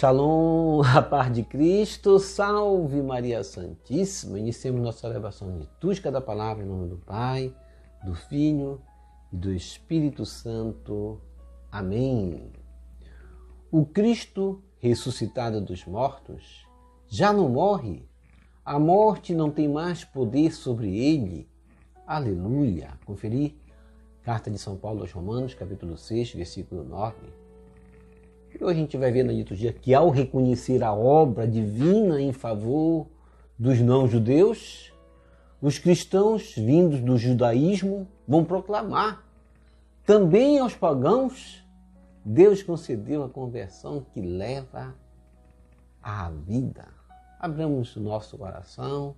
Shalom, a paz de Cristo, salve Maria Santíssima. Iniciemos nossa elevação litúrgica da palavra em nome do Pai, do Filho e do Espírito Santo. Amém. O Cristo ressuscitado dos mortos já não morre, a morte não tem mais poder sobre ele. Aleluia. Conferir Carta de São Paulo aos Romanos, capítulo 6, versículo 9. E hoje a gente vai ver na liturgia que ao reconhecer a obra divina em favor dos não-judeus, os cristãos vindos do judaísmo vão proclamar. Também aos pagãos, Deus concedeu a conversão que leva à vida. Abramos o nosso coração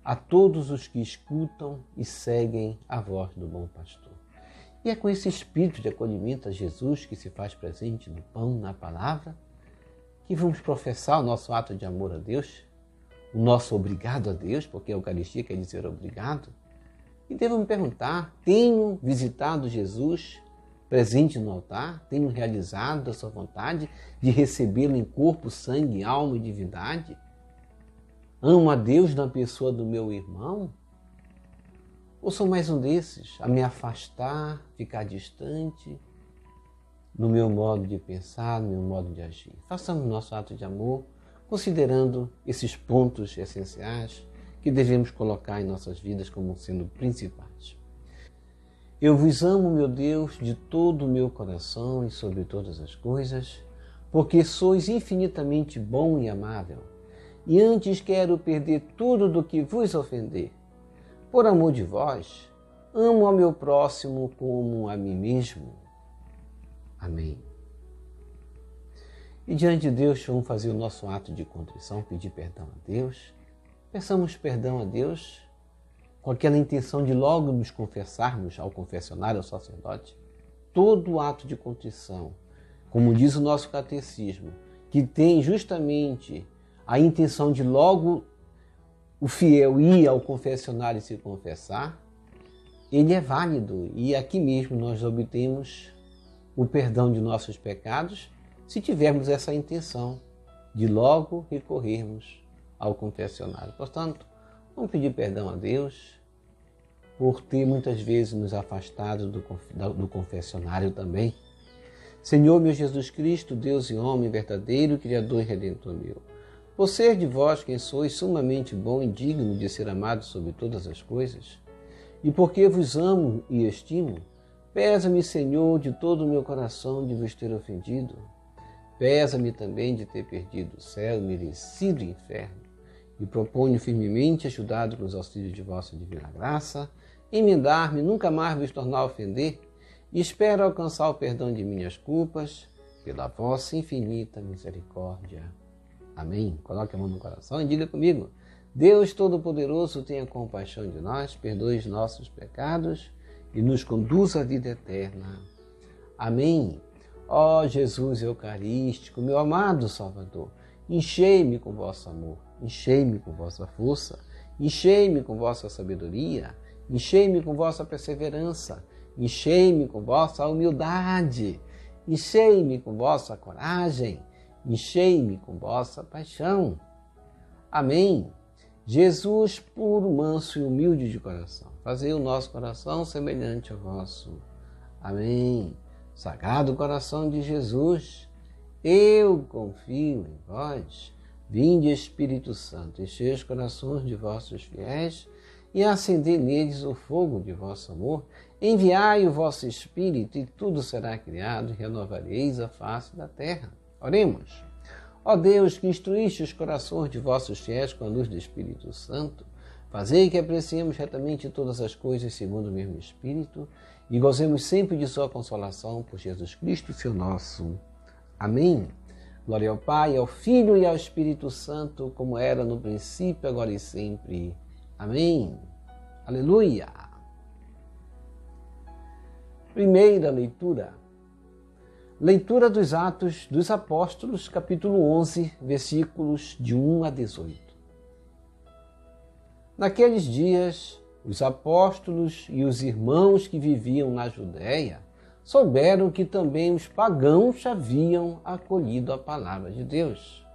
a todos os que escutam e seguem a voz do bom pastor. E é com esse espírito de acolhimento a Jesus, que se faz presente no pão, na palavra, que vamos professar o nosso ato de amor a Deus, o nosso obrigado a Deus, porque a Eucaristia quer dizer obrigado. E devo me perguntar, tenho visitado Jesus presente no altar? Tenho realizado a sua vontade de recebê-lo em corpo, sangue, alma e divindade? Amo a Deus na pessoa do meu irmão? Ou sou mais um desses, a me afastar, ficar distante no meu modo de pensar, no meu modo de agir? Façamos nosso ato de amor, considerando esses pontos essenciais que devemos colocar em nossas vidas como sendo principais. Eu vos amo, meu Deus, de todo o meu coração e sobre todas as coisas, porque sois infinitamente bom e amável, e antes quero perder tudo do que vos ofender. Por amor de vós, amo ao meu próximo como a mim mesmo. Amém. E diante de Deus, vamos fazer o nosso ato de contrição, pedir perdão a Deus. Peçamos perdão a Deus com aquela intenção de logo nos confessarmos ao confessionário, ao sacerdote. Todo ato de contrição, como diz o nosso catecismo, que tem justamente a intenção de logo o fiel ir ao confessionário e se confessar, ele é válido. E aqui mesmo nós obtemos o perdão de nossos pecados se tivermos essa intenção de logo recorrermos ao confessionário. Portanto, vamos pedir perdão a Deus por ter muitas vezes nos afastado do confessionário também. Senhor meu Jesus Cristo, Deus e homem verdadeiro, Criador e Redentor meu, por ser de vós quem sois sumamente bom e digno de ser amado sobre todas as coisas, e porque vos amo e estimo, pesa-me, Senhor, de todo o meu coração de vos ter ofendido. Pesa-me também de ter perdido o céu e merecido o inferno, e proponho firmemente, ajudado com os auxílios de vossa divina graça, emendar-me, nunca mais vos tornar a ofender, e espero alcançar o perdão de minhas culpas, pela vossa infinita misericórdia. Amém. Coloque a mão no coração e diga comigo: Deus Todo-Poderoso, tenha compaixão de nós, perdoe os nossos pecados e nos conduza à vida eterna. Amém. Ó Jesus Eucarístico, meu amado Salvador, enchei-me com vosso amor, enchei-me com vossa força, enchei-me com vossa sabedoria, enchei-me com vossa perseverança, enchei-me com vossa humildade, enchei-me com vossa coragem, enchei-me com vossa paixão. Amém. Jesus, puro, manso e humilde de coração, fazei o nosso coração semelhante ao vosso. Amém. Sagrado coração de Jesus, eu confio em vós. Vinde, Espírito Santo, enchei os corações de vossos fiéis e acendei neles o fogo de vosso amor. Enviai o vosso Espírito e tudo será criado e renovareis a face da terra. Oremos. Ó Deus, que instruíste os corações de vossos fiéis com a luz do Espírito Santo, fazei que apreciemos retamente todas as coisas segundo o mesmo Espírito e gozemos sempre de sua consolação por Jesus Cristo, seu nosso. Amém. Glória ao Pai, ao Filho e ao Espírito Santo, como era no princípio, agora e sempre. Amém. Aleluia. Primeira leitura. Leitura dos Atos dos Apóstolos, capítulo 11, versículos de 1 a 18. Naqueles dias, os apóstolos e os irmãos que viviam na Judéia souberam que também os pagãos haviam acolhido a palavra de Deus.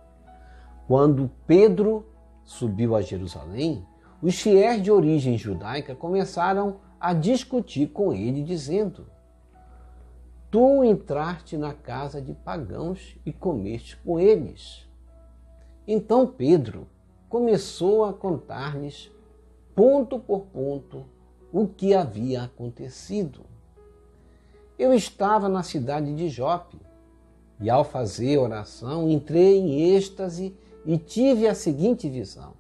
Quando Pedro subiu a Jerusalém, os fiéis de origem judaica começaram a discutir com ele, dizendo: Tu entraste na casa de pagãos e comeste com eles. Então Pedro começou a contar-lhes, ponto por ponto, o que havia acontecido. Eu estava na cidade de Jope e, ao fazer oração, entrei em êxtase e tive a seguinte visão.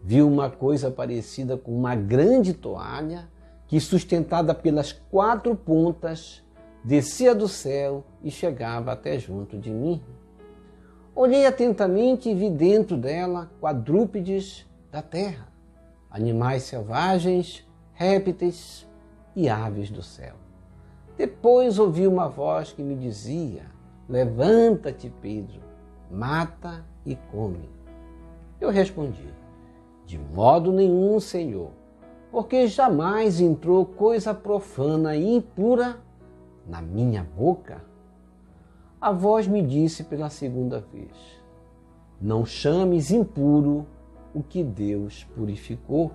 Vi uma coisa parecida com uma grande toalha que, sustentada pelas 4 pontas, descia do céu e chegava até junto de mim. Olhei atentamente e vi dentro dela quadrúpedes da terra, animais selvagens, répteis e aves do céu. Depois ouvi uma voz que me dizia: Levanta-te, Pedro, mata e come. Eu respondi: De modo nenhum, Senhor, porque jamais entrou coisa profana e impura na minha boca. A voz me disse pela segunda vez: Não chames impuro o que Deus purificou.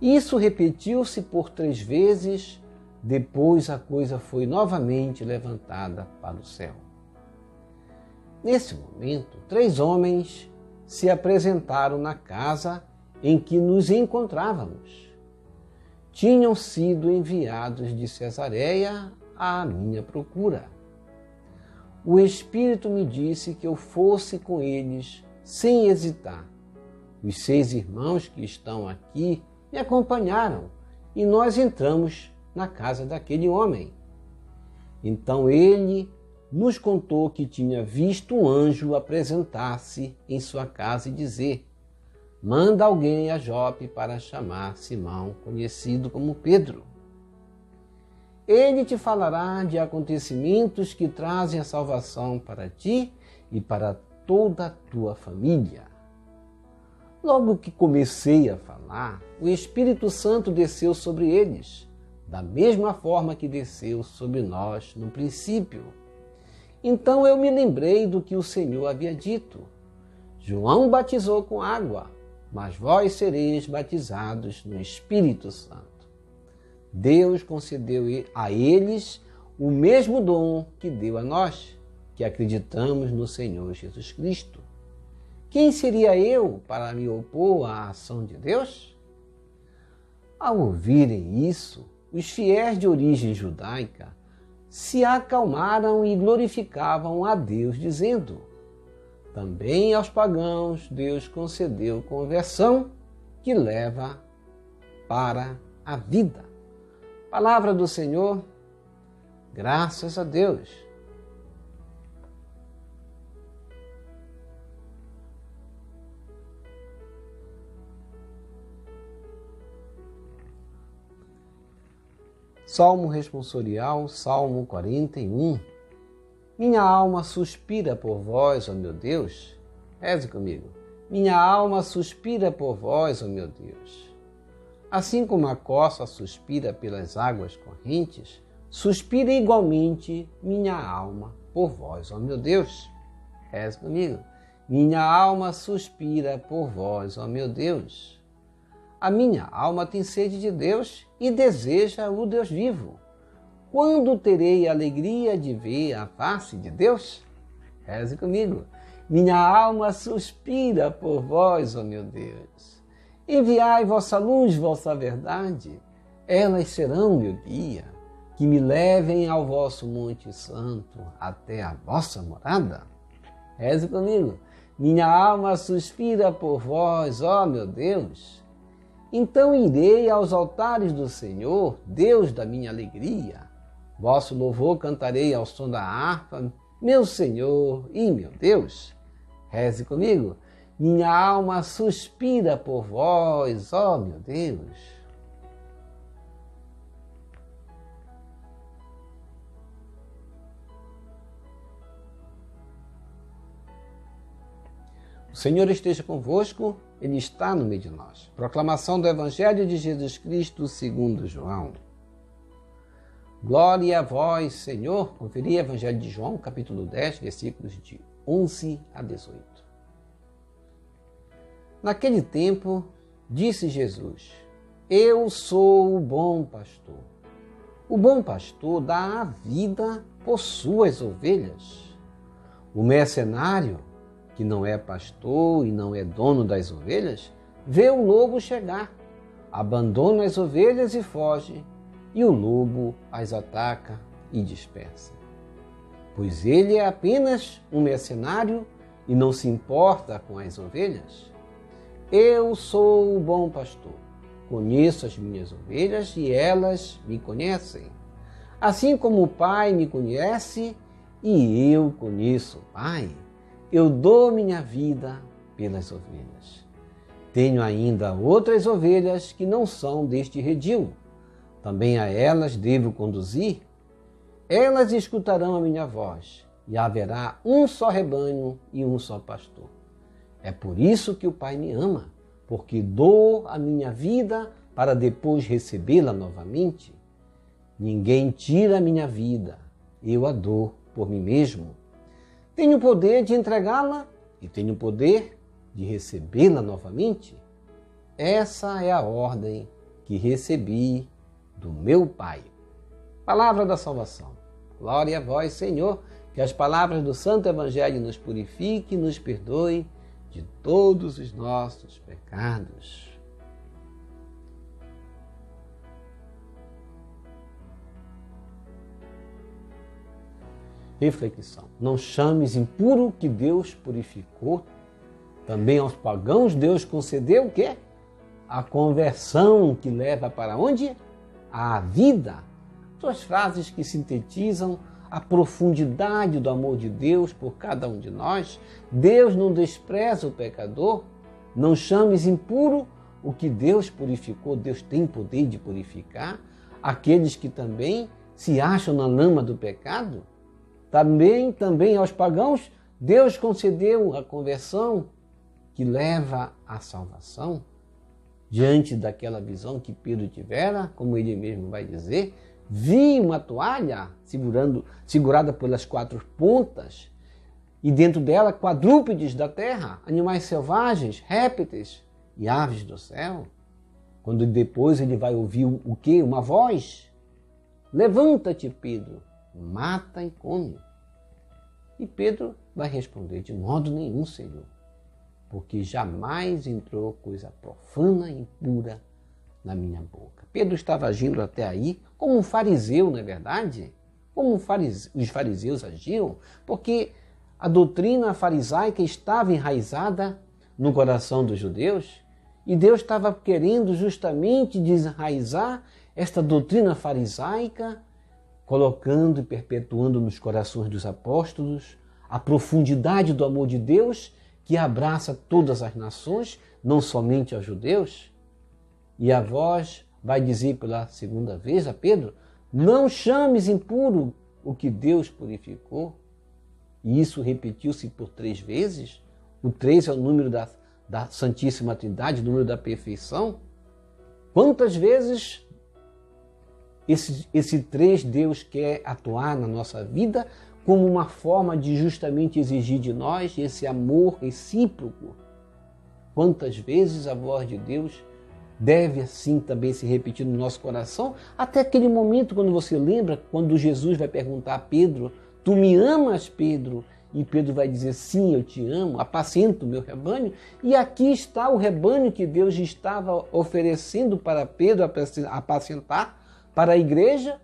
Isso repetiu-se por 3 vezes, depois a coisa foi novamente levantada para o céu. Nesse momento, 3 homens se apresentaram na casa em que nos encontrávamos. Tinham sido enviados de Cesareia à minha procura. O Espírito me disse que eu fosse com eles sem hesitar. Os 6 irmãos que estão aqui me acompanharam e nós entramos na casa daquele homem. Então ele nos contou que tinha visto um anjo apresentar-se em sua casa e dizer: Manda alguém a Jope para chamar Simão, conhecido como Pedro. Ele te falará de acontecimentos que trazem a salvação para ti e para toda a tua família. Logo que comecei a falar, o Espírito Santo desceu sobre eles, da mesma forma que desceu sobre nós no princípio. Então eu me lembrei do que o Senhor havia dito: João batizou com água, mas vós sereis batizados no Espírito Santo. Deus concedeu a eles o mesmo dom que deu a nós, que acreditamos no Senhor Jesus Cristo. Quem seria eu para me opor à ação de Deus? Ao ouvirem isso, os fiéis de origem judaica se acalmaram e glorificavam a Deus, dizendo: Também aos pagãos Deus concedeu conversão que leva para a vida. Palavra do Senhor, graças a Deus. Salmo responsorial, Salmo 41. Minha alma suspira por vós, ó meu Deus. Reze comigo. Minha alma suspira por vós, ó meu Deus. Assim como a corça suspira pelas águas correntes, suspira igualmente minha alma por vós, ó meu Deus. Reze comigo. Minha alma suspira por vós, ó meu Deus. A minha alma tem sede de Deus e deseja o Deus vivo. Quando terei a alegria de ver a face de Deus? Reze comigo. Minha alma suspira por vós, ó meu Deus. Enviai vossa luz, vossa verdade. Elas serão meu guia, que me levem ao vosso Monte Santo, até a vossa morada. Reze comigo. Minha alma suspira por vós, ó meu Deus. Então irei aos altares do Senhor, Deus da minha alegria. Vosso louvor cantarei ao som da harpa, meu Senhor e meu Deus. Reze comigo. Minha alma suspira por vós, ó meu Deus. O Senhor esteja convosco, Ele está no meio de nós. Proclamação do Evangelho de Jesus Cristo segundo João. Glória a vós, Senhor. Conferir Evangelho de João, capítulo 10, versículos de 11 a 18. Naquele tempo, disse Jesus: Eu sou o bom pastor. O bom pastor dá a vida por suas ovelhas. O mercenário, que não é pastor e não é dono das ovelhas, vê o lobo chegar, abandona as ovelhas e foge, e o lobo as ataca e dispersa. Pois ele é apenas um mercenário e não se importa com as ovelhas. Eu sou o bom pastor, conheço as minhas ovelhas e elas me conhecem. Assim como o Pai me conhece e eu conheço o Pai, eu dou minha vida pelas ovelhas. Tenho ainda outras ovelhas que não são deste redil. Também a elas devo conduzir. Elas escutarão a minha voz, e haverá um só rebanho e um só pastor. É por isso que o Pai me ama, porque dou a minha vida para depois recebê-la novamente. Ninguém tira a minha vida, eu a dou por mim mesmo. Tenho o poder de entregá-la e tenho o poder de recebê-la novamente. Essa é a ordem que recebi do meu Pai. Palavra da salvação. Glória a vós, Senhor, que as palavras do Santo Evangelho nos purifiquem e nos perdoe de todos os nossos pecados. Reflexão. Não chames impuro o que Deus purificou. Também aos pagãos Deus concedeu o quê? A conversão que leva para onde? A vida. Duas frases que sintetizam a profundidade do amor de Deus por cada um de nós. Deus não despreza o pecador. Não chames impuro o que Deus purificou. Deus tem poder de purificar aqueles que também se acham na lama do pecado. Também aos pagãos, Deus concedeu a conversão que leva à salvação. Diante daquela visão que Pedro tivera, como ele mesmo vai dizer, vi uma toalha segurada pelas quatro pontas, e dentro dela quadrúpedes da terra, animais selvagens, répteis e aves do céu. Quando depois ele vai ouvir o quê? Uma voz. Levanta-te, Pedro, mata e come. E Pedro vai responder: de modo nenhum, Senhor, porque jamais entrou coisa profana e impura na minha boca. Pedro estava agindo até aí como um fariseu, não é verdade? Como os fariseus agiam, porque a doutrina farisaica estava enraizada no coração dos judeus, e Deus estava querendo justamente desenraizar esta doutrina farisaica, colocando e perpetuando nos corações dos apóstolos a profundidade do amor de Deus, que abraça todas as nações, não somente aos judeus. E a voz vai dizer pela segunda vez a Pedro: não chames impuro o que Deus purificou. E isso repetiu-se por 3 vezes. O 3 é o número da Santíssima Trindade, o número da perfeição. Quantas vezes esse 3 Deus quer atuar na nossa vida como uma forma de justamente exigir de nós esse amor recíproco? Quantas vezes a voz de Deus deve assim também se repetir no nosso coração, até aquele momento quando você lembra, quando Jesus vai perguntar a Pedro: tu me amas, Pedro? E Pedro vai dizer: sim, eu te amo, apacento o meu rebanho. E aqui está o rebanho que Deus estava oferecendo para Pedro apacentar para a igreja,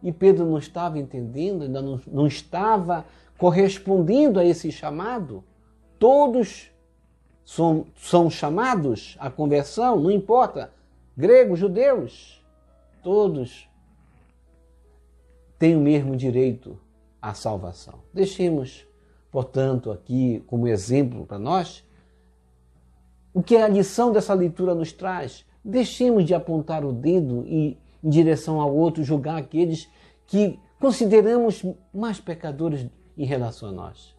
e Pedro não estava entendendo, ainda não estava correspondendo a esse chamado. Todos são chamados à conversão, não importa, gregos, judeus, todos têm o mesmo direito à salvação. Deixemos, portanto, aqui como exemplo para nós o que a lição dessa leitura nos traz. Deixemos de apontar o dedo e em direção ao outro, julgar aqueles que consideramos mais pecadores em relação a nós.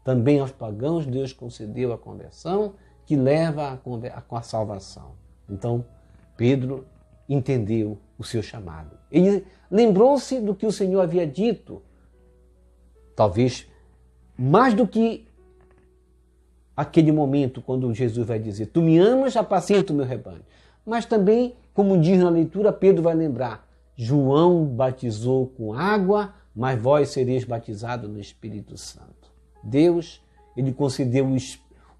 Também aos pagãos Deus concedeu a conversão que leva a salvação. Então, Pedro entendeu o seu chamado. Ele lembrou-se do que o Senhor havia dito, talvez mais do que aquele momento quando Jesus vai dizer: tu me amas, apacenta o meu rebanho. Mas também, como diz na leitura, Pedro vai lembrar: João batizou com água, mas vós sereis batizados no Espírito Santo. Deus, ele concedeu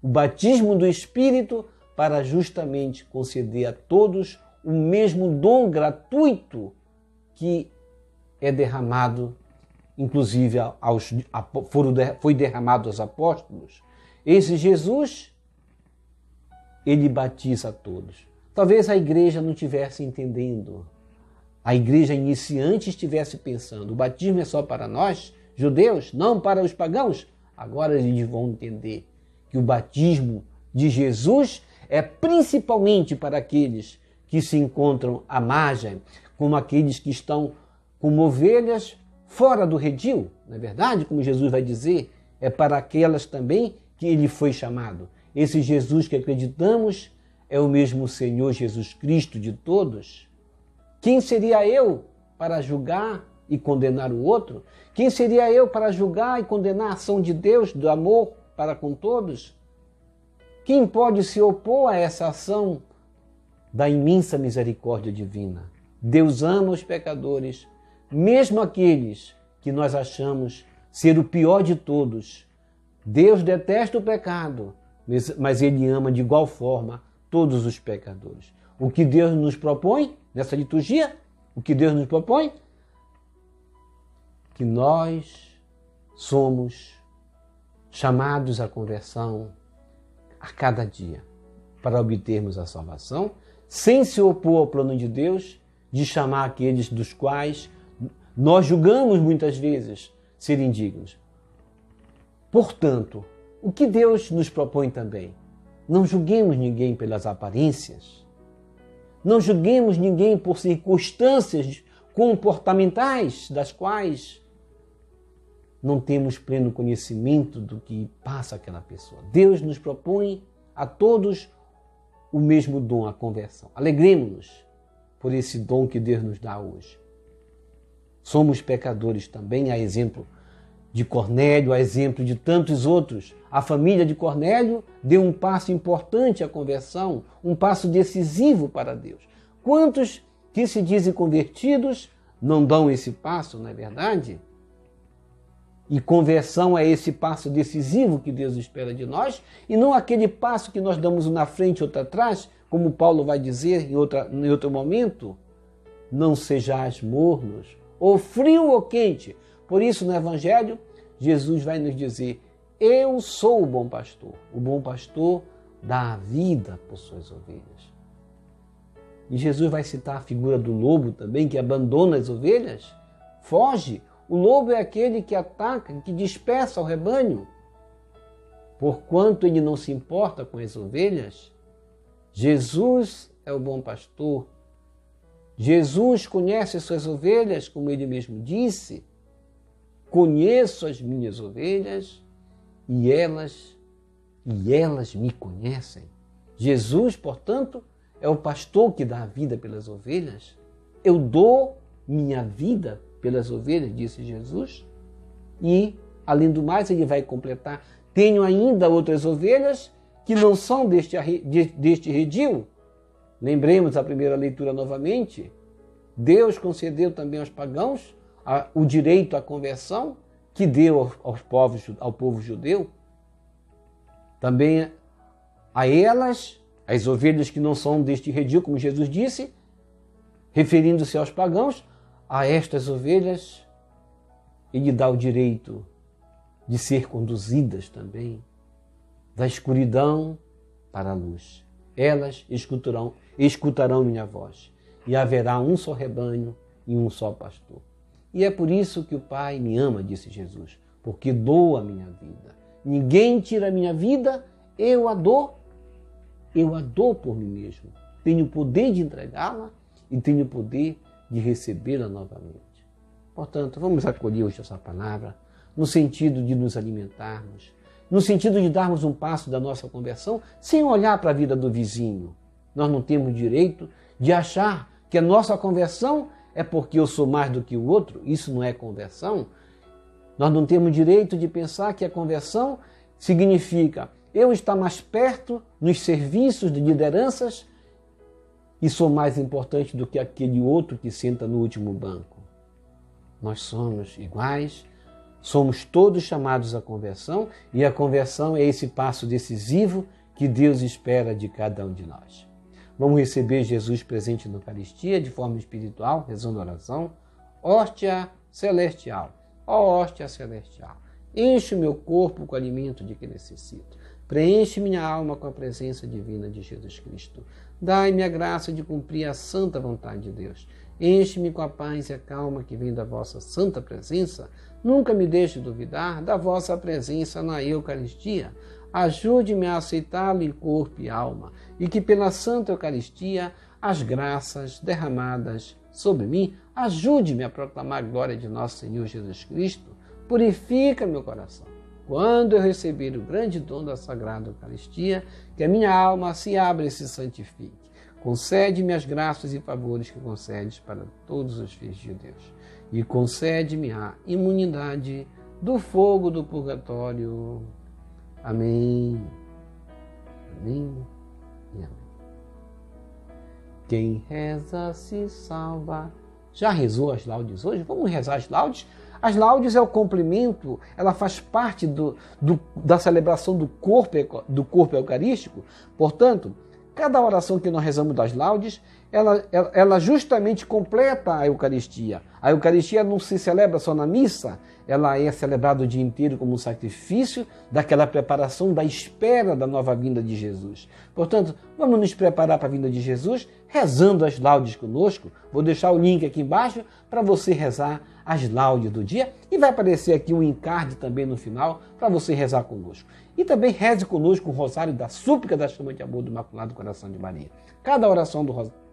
o batismo do Espírito para justamente conceder a todos o mesmo dom gratuito que é derramado, inclusive foi derramado aos apóstolos. Esse Jesus, ele batiza a todos. Talvez a igreja não estivesse entendendo, a igreja iniciante estivesse pensando: o batismo é só para nós, judeus, não para os pagãos. Agora eles vão entender que o batismo de Jesus é principalmente para aqueles que se encontram à margem, como aqueles que estão como ovelhas fora do redil. Não é verdade? Como Jesus vai dizer, é para aquelas também que ele foi chamado. Esse Jesus que acreditamos é o mesmo Senhor Jesus Cristo de todos. Quem seria eu para julgar e condenar o outro? Quem seria eu para julgar e condenar a ação de Deus, do amor para com todos? Quem pode se opor a essa ação da imensa misericórdia divina? Deus ama os pecadores, mesmo aqueles que nós achamos ser o pior de todos. Deus detesta o pecado, mas Ele ama de igual forma todos os pecadores. O que Deus nos propõe nessa liturgia? O que Deus nos propõe? Que nós somos chamados à conversão a cada dia para obtermos a salvação, sem se opor ao plano de Deus de chamar aqueles dos quais nós julgamos muitas vezes serem dignos. Portanto, o que Deus nos propõe também? Não julguemos ninguém pelas aparências. Não julguemos ninguém por circunstâncias comportamentais das quais não temos pleno conhecimento do que passa aquela pessoa. Deus nos propõe a todos o mesmo dom, a conversão. Alegremos-nos por esse dom que Deus nos dá hoje. Somos pecadores também, a exemplo de Cornélio, a exemplo de tantos outros. A família de Cornélio deu um passo importante à conversão, um passo decisivo para Deus. Quantos que se dizem convertidos não dão esse passo, não é verdade? E conversão é esse passo decisivo que Deus espera de nós, e não aquele passo que nós damos um na frente e outro atrás, como Paulo vai dizer em outro momento. Não sejais mornos, ou frio ou quente. Por isso, no Evangelho, Jesus vai nos dizer: eu sou o bom pastor. O bom pastor dá a vida por suas ovelhas. E Jesus vai citar a figura do lobo também, que abandona as ovelhas, foge. O lobo é aquele que ataca, que dispersa o rebanho. Porquanto ele não se importa com as ovelhas, Jesus é o bom pastor. Jesus conhece as suas ovelhas, como ele mesmo disse. Conheço as minhas ovelhas e elas me conhecem. Jesus, portanto, é o pastor que dá a vida pelas ovelhas. Eu dou minha vida pelas ovelhas, disse Jesus. E, além do mais, ele vai completar: tenho ainda outras ovelhas que não são deste redil. Lembremos a primeira leitura novamente. Deus concedeu também aos pagãos o direito à conversão, que deu ao povo judeu. Também a elas, as ovelhas que não são deste redil, como Jesus disse, referindo-se aos pagãos, a estas ovelhas ele dá o direito de ser conduzidas também da escuridão para a luz. Elas escutarão minha voz, e haverá um só rebanho e um só pastor. E é por isso que o Pai me ama, disse Jesus, porque dou a minha vida. Ninguém tira a minha vida, eu a dou por mim mesmo. Tenho o poder de entregá-la e tenho o poder de recebê-la novamente. Portanto, vamos acolher hoje essa palavra no sentido de nos alimentarmos, no sentido de darmos um passo da nossa conversão sem olhar para a vida do vizinho. Nós não temos direito de achar que a nossa conversão é porque eu sou mais do que o outro, isso não é conversão. Nós não temos direito de pensar que a conversão significa eu estar mais perto nos serviços de lideranças e sou mais importante do que aquele outro que senta no último banco. Nós somos iguais, somos todos chamados à conversão e a conversão é esse passo decisivo que Deus espera de cada um de nós. Vamos receber Jesus presente na Eucaristia de forma espiritual, rezando a oração. Hóstia celestial, ó hóstia celestial, enche o meu corpo com o alimento de que necessito. Preenche minha alma com a presença divina de Jesus Cristo. Dai-me a graça de cumprir a santa vontade de Deus. Enche-me com a paz e a calma que vem da vossa santa presença. Nunca me deixe duvidar da vossa presença na Eucaristia. Ajude-me a aceitá-lo em corpo e alma, e que pela Santa Eucaristia as graças derramadas sobre mim ajude-me a proclamar a glória de nosso Senhor Jesus Cristo. Purifica meu coração. Quando eu receber o grande dom da Sagrada Eucaristia, que a minha alma se abra e se santifique. Concede-me as graças e favores que concedes para todos os filhos de Deus. E concede-me a imunidade do fogo do purgatório. Amém. Amém e amém. Quem reza se salva. Já rezou as laudes hoje? Vamos rezar as laudes? As laudes é o complemento, ela faz parte da celebração do corpo eucarístico. Portanto, cada oração que nós rezamos das laudes, ela justamente completa a Eucaristia. A Eucaristia não se celebra só na missa, ela é celebrada o dia inteiro como um sacrifício daquela preparação da espera da nova vinda de Jesus. Portanto, vamos nos preparar para a vinda de Jesus rezando as laudes conosco. Vou deixar o link aqui embaixo para você rezar as laudes do dia e vai aparecer aqui um encarte também no final para você rezar conosco. E também reze conosco o rosário da súplica da chama de amor do Imaculado Coração de Maria. Cada oração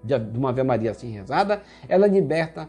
de uma Ave Maria assim rezada, ela liberta,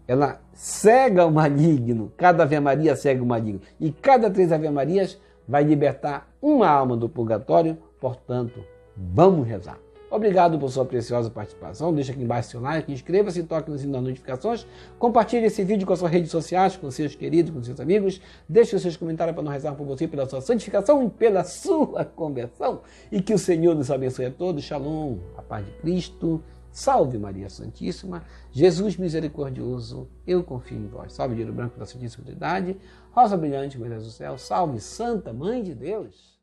ela cega o maligno. Cada Ave Maria cega o maligno. E cada 3 Ave Marias vai libertar uma alma do purgatório. Portanto, vamos rezar. Obrigado por sua preciosa participação. Deixa aqui embaixo seu like, inscreva-se, toque no sino das notificações, compartilhe esse vídeo com as suas redes sociais, com seus queridos, com seus amigos. Deixe os seus comentários para nós rezar por você, pela sua santificação e pela sua conversão. E que o Senhor nos abençoe a todos. Shalom, a paz de Cristo. Salve Maria Santíssima, Jesus misericordioso, eu confio em vós. Salve Lírio Branco da Santíssima Trindade, Rosa Brilhante, Mãe do Céu, salve Santa Mãe de Deus.